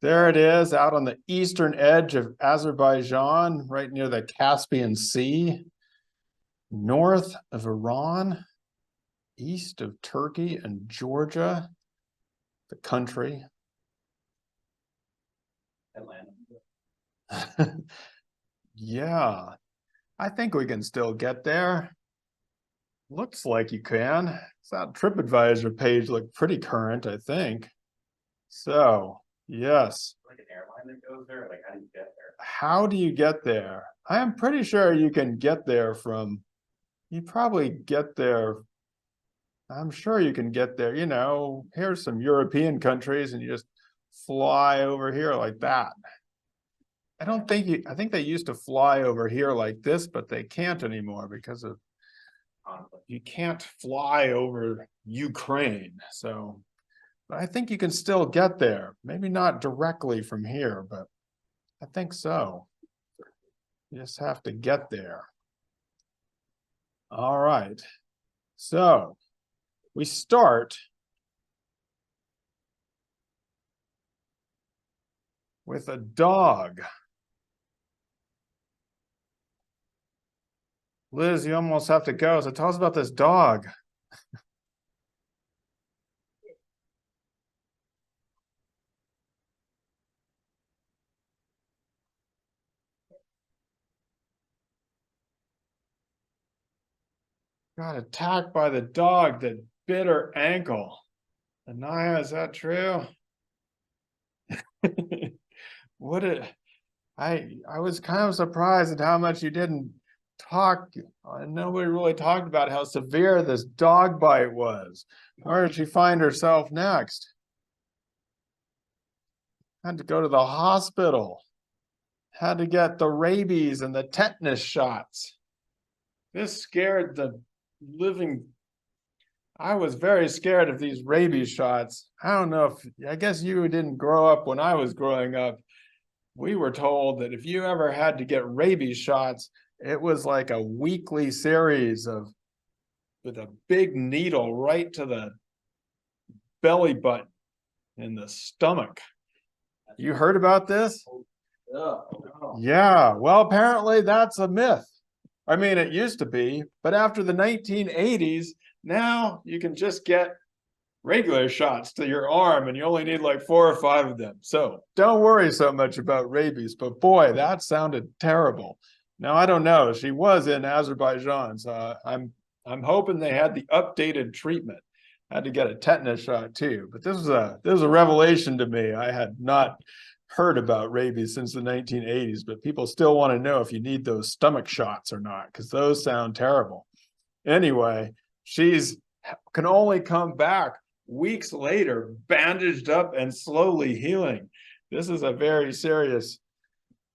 There it is, out on the eastern edge of Azerbaijan, right near the Caspian Sea, north of Iran, east of Turkey and Georgia, the country. Atlanta. Yeah, I think we can still get there. Looks like you can. That TripAdvisor page looked pretty current, I think. So, yes. Like an airline that goes there, like how do you get there? How do you get there? I am pretty sure you can get there from, you probably get there, I'm sure you can get there, you know, here's some European countries and you just fly over here like that. I don't think you, I think they used to fly over here like this, but they can't anymore because of, you can't fly over Ukraine. So, but I think you can still get there. Maybe not directly from here, but I think so. You just have to get there. All right. So we start with a dog. Liz, you almost have to go. So tell us about this dog. Got attacked by the dog that bit her ankle. Anaya, is that true? I was kind of surprised at how much you didn't talk. Nobody really talked about how severe this dog bite was. Where did she find herself next? Had to go to the hospital. Had to get the rabies and the tetanus shots. This scared the living. I was very scared of these rabies shots. I don't know if, I guess you didn't grow up when I was growing up. We were told that if you ever had to get rabies shots, it was like a weekly series of, with a big needle right to the belly button in the stomach. You heard about this? Yeah, well, apparently that's a myth. I mean, it used to be, but after the 1980s, now you can just get regular shots to your arm and you only need like 4 or 5 of them. So don't worry so much about rabies, but boy, that sounded terrible. Now, I don't know. She was in Azerbaijan, so I'm hoping they had the updated treatment. I had to get a tetanus shot too, but this was a revelation to me. I had not heard about rabies since the 1980s, but people still want to know if you need those stomach shots or not, because those sound terrible. Anyway, she's can only come back weeks later, bandaged up and slowly healing. This is a very serious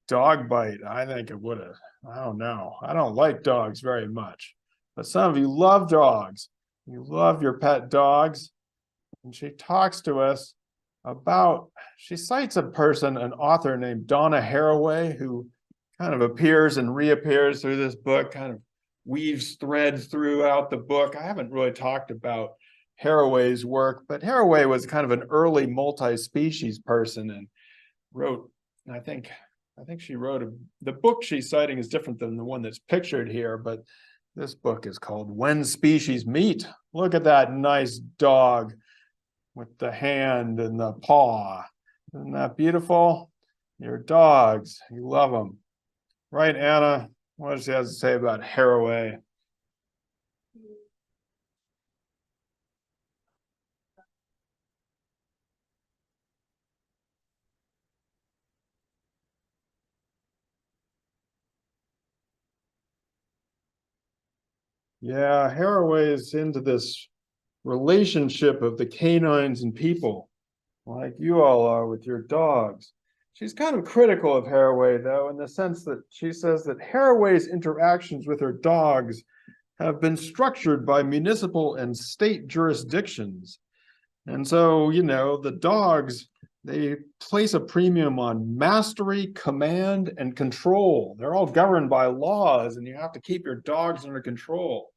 dog bite. I think it would have, I don't know. I don't like dogs very much, but some of you love dogs. You love your pet dogs. And she talks to us about, she cites a person, an author named Donna Haraway, who kind of appears and reappears through this book, kind of weaves threads throughout the book. I haven't really talked about Haraway's work, but Haraway was kind of an early multi-species person and wrote, I think she wrote, the book she's citing is different than the one that's pictured here, but this book is called When Species Meet. Look at that nice dog with the hand and the paw. Isn't that beautiful? Your dogs, you love them. Right, Anna? What does she have to say about Haraway? Yeah, Haraway is into this relationship of the canines and people, like you all are with your dogs. She's kind of critical of Haraway, though, in the sense that she says that Haraway's interactions with her dogs have been structured by municipal and state jurisdictions. And so, you know, the dogs, they place a premium on mastery, command, and control. They're all governed by laws, and you have to keep your dogs under control.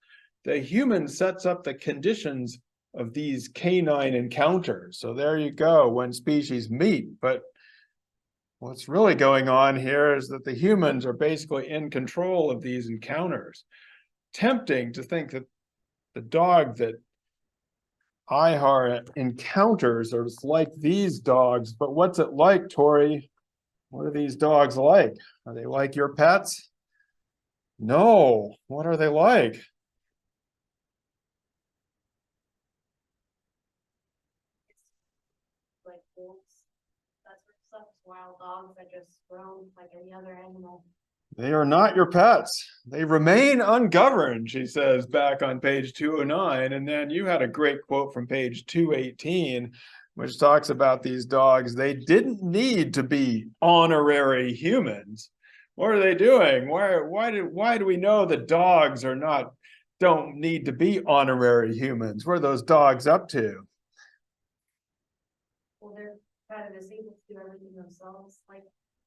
The human sets up the conditions of these canine encounters. So there you go, when species meet. But what's really going on here is that the humans are basically in control of these encounters. Tempting to think that the dog that Ihar encounters are like these dogs, but what's it like, Tori? What are these dogs like? Are they like your pets? No. What are they like? Like wolves, that sort of stuff. Wild dogs that just roam like any other animal. They are not your pets. They remain ungoverned, she says back on page 209. And then you had a great quote from page 218, which talks about these dogs. They didn't need to be honorary humans. What are they doing? Why do we know that dogs don't need to be honorary humans? What are those dogs up to? Well, they're kind of disabled to do everything themselves. Like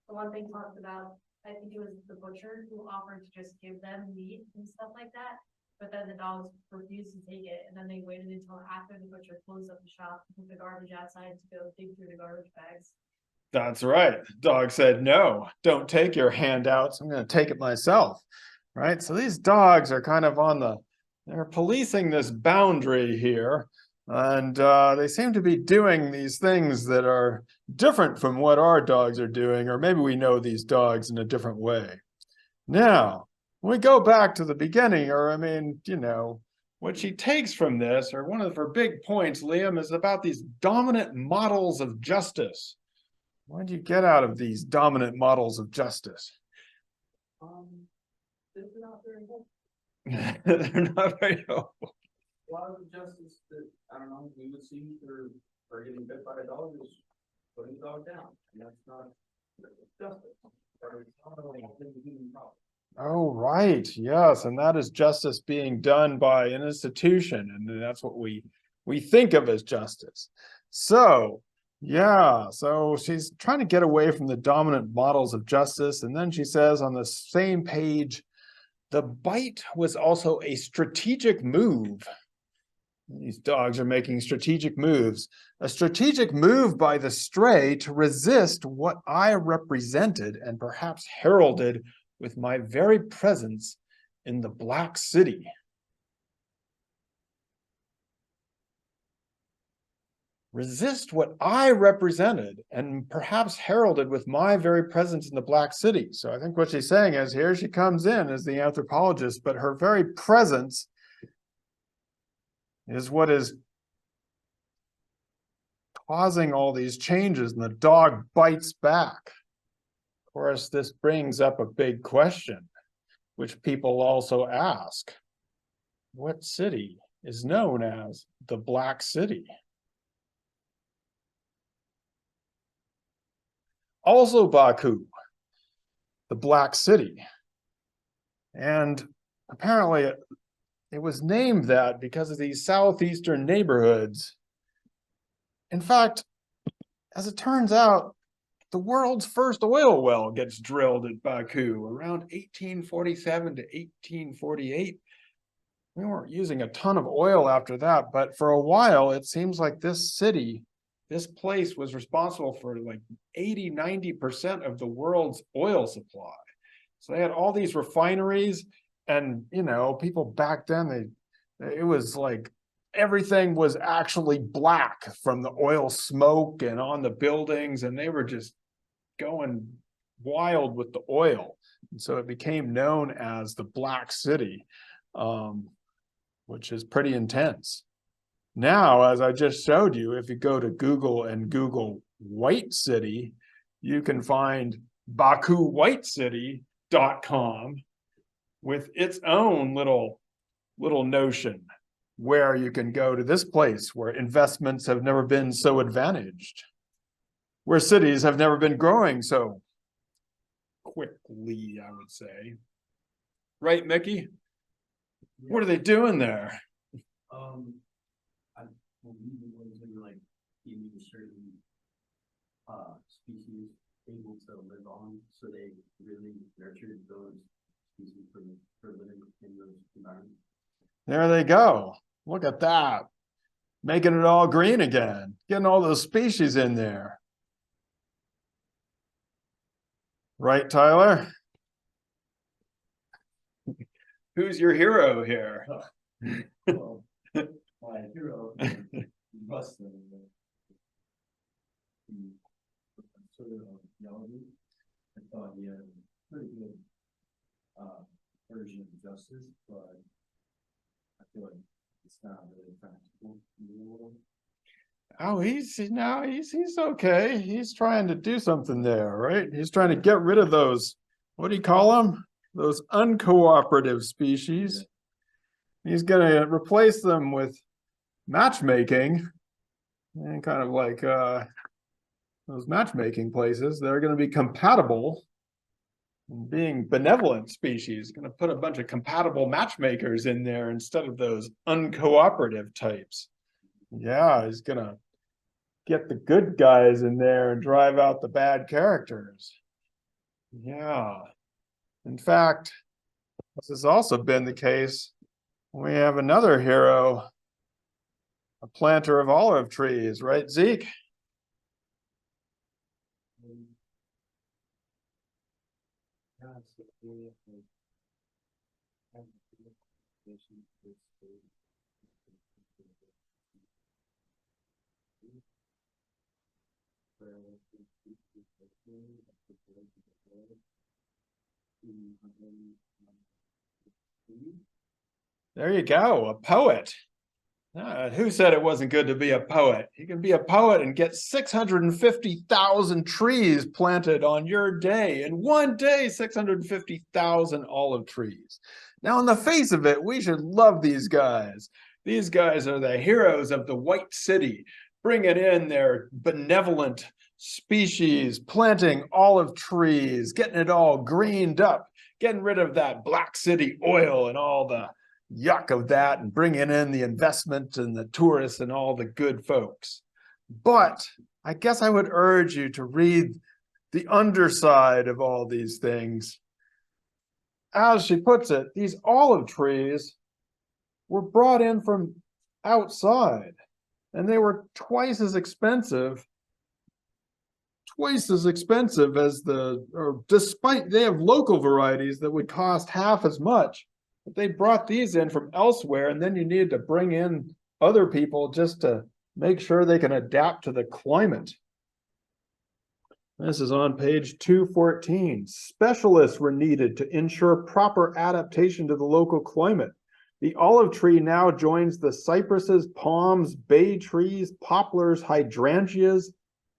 the one thing talked about, I think it was the butcher who offered to just give them meat and stuff like that. But then the dogs refused to take it. And then they waited until after the butcher closed up the shop to put the garbage outside to go dig through the garbage bags. That's right. Dog said, no, don't take your handouts. I'm going to take it myself. Right. So these dogs are kind of they're policing this boundary here. And they seem to be doing these things that are different from what our dogs are doing, or maybe we know these dogs in a different way. Now, when we go back to the beginning, or I mean, what she takes from this, or one of her big points, Liam, is about these dominant models of justice. What do you get out of these dominant models of justice? They're not very helpful. They're not very helpful. A lot of the justice that, I don't know, we would see for getting bit by a dog is putting the dog down, and that's not justice. Or it's not a human problem. Oh, right. Yes. And that is justice being done by an institution. And that's what we think of as justice. So, yeah. So she's trying to get away from the dominant models of justice. And then she says on the same page, the bite was also a strategic move. These dogs are making strategic moves. A strategic move by the stray to resist what I represented and perhaps heralded with my very presence in the Black City. Resist what I represented and perhaps heralded with my very presence in the Black City. So I think what she's saying is here she comes in as the anthropologist, but her very presence is what is causing all these changes, and the dog bites back. Of course, this brings up a big question, which people also ask. What city is known as the Black City? Also Baku, the Black City. And apparently it was named that because of these southeastern neighborhoods. In fact, as it turns out, the world's first oil well gets drilled at Baku around 1847 to 1848. We weren't using a ton of oil after that, but for a while, it seems like this place was responsible for like 80–90% of the world's oil supply. So they had all these refineries, and people back then, it was like everything was actually black from the oil smoke and on the buildings, and they were just going wild with the oil. And so it became known as the Black City, which is pretty intense. Now, as I just showed you, if you go to Google and Google White City, you can find BakuWhiteCity.com with its own little notion where you can go to this place where investments have never been so advantaged, where cities have never been growing so quickly, I would say. Right, Mickey? What are they doing there? I believe it was like giving certain species able to live on, so they really nurtured those species for living in those environments. There they go. Look at that. Making it all green again. Getting all those species in there. Right, Tyler? Who's your hero here? Well, my hero must have sort of melody. I thought he had a pretty good version of justice, but I feel like it's not really practical in the real world. Oh, he's okay. He's trying to do something there, right? He's trying to get rid of those, what do you call them? Those uncooperative species. He's gonna replace them with matchmaking and kind of like those matchmaking places. They're gonna be compatible and being benevolent species. Gonna put a bunch of compatible matchmakers in there instead of those uncooperative types. Yeah, he's gonna get the good guys in there and drive out the bad characters. Yeah. In fact, this has also been the case. We have another hero, a planter of olive trees, right, Zeke? There you go, a poet. Who said it wasn't good to be a poet? You can be a poet and get 650,000 trees planted on your day. In one day, 650,000 olive trees. Now, on the face of it, we should love these guys. These guys are the heroes of the White City, bringing in their benevolent species, planting olive trees, getting it all greened up, getting rid of that Black City oil and all the yuck of that, and bringing in the investment and the tourists and all the good folks. But I guess I would urge you to read the underside of all these things. As she puts it, these olive trees were brought in from outside, and they were twice as expensive as despite they have local varieties that would cost half as much. But they brought these in from elsewhere, and then you need to bring in other people just to make sure they can adapt to the climate. This is on page 214. Specialists were needed to ensure proper adaptation to the local climate. The olive tree now joins the cypresses, palms, bay trees, poplars, hydrangeas,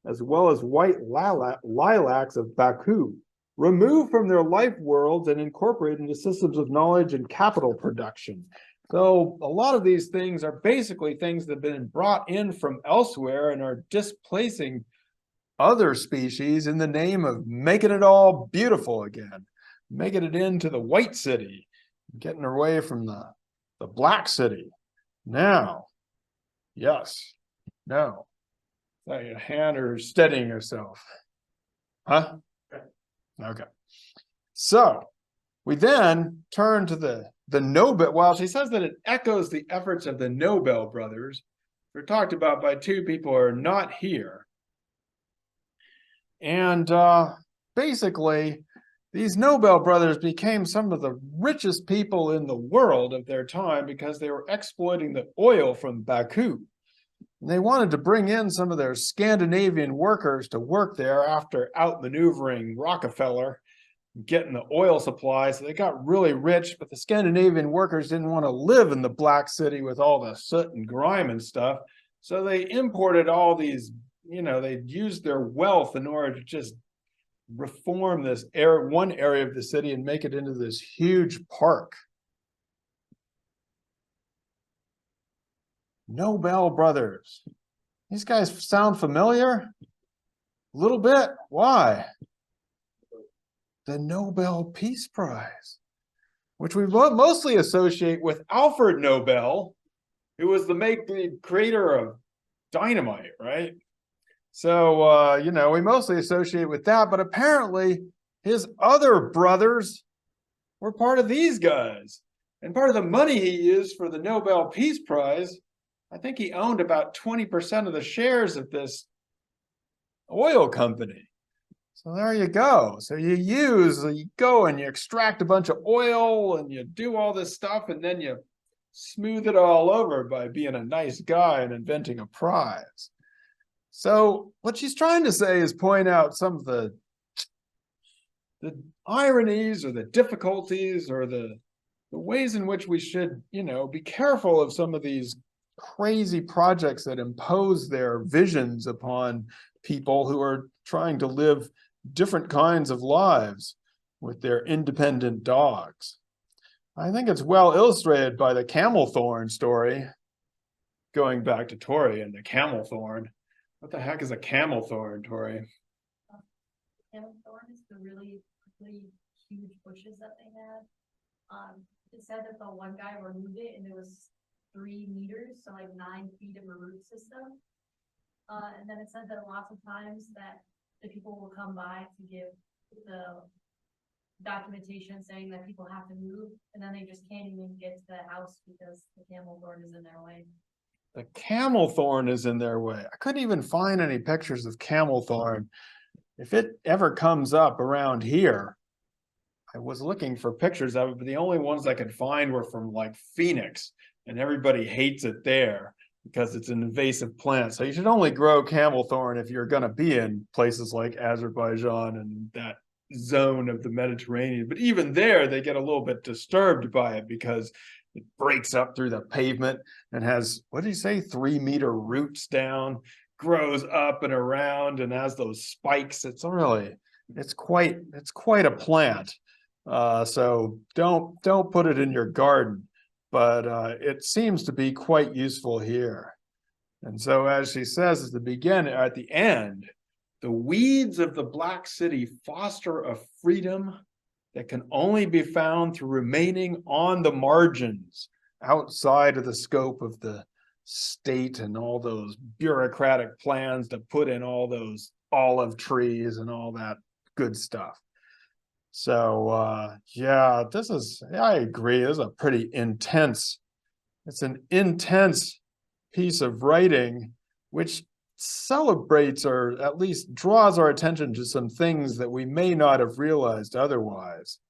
as well as white lilacs of Baku, removed from their life worlds and incorporated into systems of knowledge and capital production. So a lot of these things are basically things that have been brought in from elsewhere and are displacing other species in the name of making it all beautiful again, making it into the White City, getting away from the Black City. Now, yes, no. Hannah is steadying herself. Huh? Okay. So we then turn to the Nobel. Well, she says that it echoes the efforts of the Nobel Brothers. They're talked about by two people who are not here. And basically, these Nobel Brothers became some of the richest people in the world of their time because they were exploiting the oil from Baku. And they wanted to bring in some of their Scandinavian workers to work there after outmaneuvering Rockefeller, getting the oil supply. So they got really rich, but the Scandinavian workers didn't want to live in the Black City with all the soot and grime and stuff. So they imported all these, they used their wealth in order to just reform this one area of the city and make it into this huge park. Nobel Brothers. These guys sound familiar? A little bit. Why? The Nobel Peace Prize, which we mostly associate with Alfred Nobel, who was the creator of dynamite, right? So, we mostly associate with that, but apparently his other brothers were part of these guys. And part of the money he used for the Nobel Peace Prize, I think he owned about 20% of the shares of this oil company. So there you go. So you go and you extract a bunch of oil and you do all this stuff and then you smooth it all over by being a nice guy and inventing a prize. So what she's trying to say is point out some of the ironies or the difficulties or the ways in which we should, be careful of some of these crazy projects that impose their visions upon people who are trying to live different kinds of lives with their independent dogs. I think it's well illustrated by the Camel Thorn story, going back to Tori and the Camel Thorn. What the heck is a Camel Thorn, Tori? Camel Thorn is the really huge bushes that they had. It said that the one guy removed it and it was 3 meters, so like 9 feet of a root system. And then it said that lots of times that the people will come by to give the documentation saying that people have to move, and then they just can't even get to the house because the camel thorn is in their way. The camel thorn is in their way. I couldn't even find any pictures of camel thorn. If it ever comes up around here, I was looking for pictures of it, but the only ones I could find were from like Phoenix, and everybody hates it there because it's an invasive plant. So you should only grow camel thorn if you're going to be in places like Azerbaijan and that zone of the Mediterranean. But even there, they get a little bit disturbed by it because it breaks up through the pavement and has, what did he say, 3-meter roots down, grows up and around and has those spikes. It's quite a plant. So don't put it in your garden, but it seems to be quite useful here. And so as she says at the end, the weeds of the Black City foster a freedom that can only be found through remaining on the margins, outside of the scope of the state and all those bureaucratic plans to put in all those olive trees and all that good stuff. So yeah, I agree, this is a pretty intense, it's an intense piece of writing, which celebrates or at least draws our attention to some things that we may not have realized otherwise.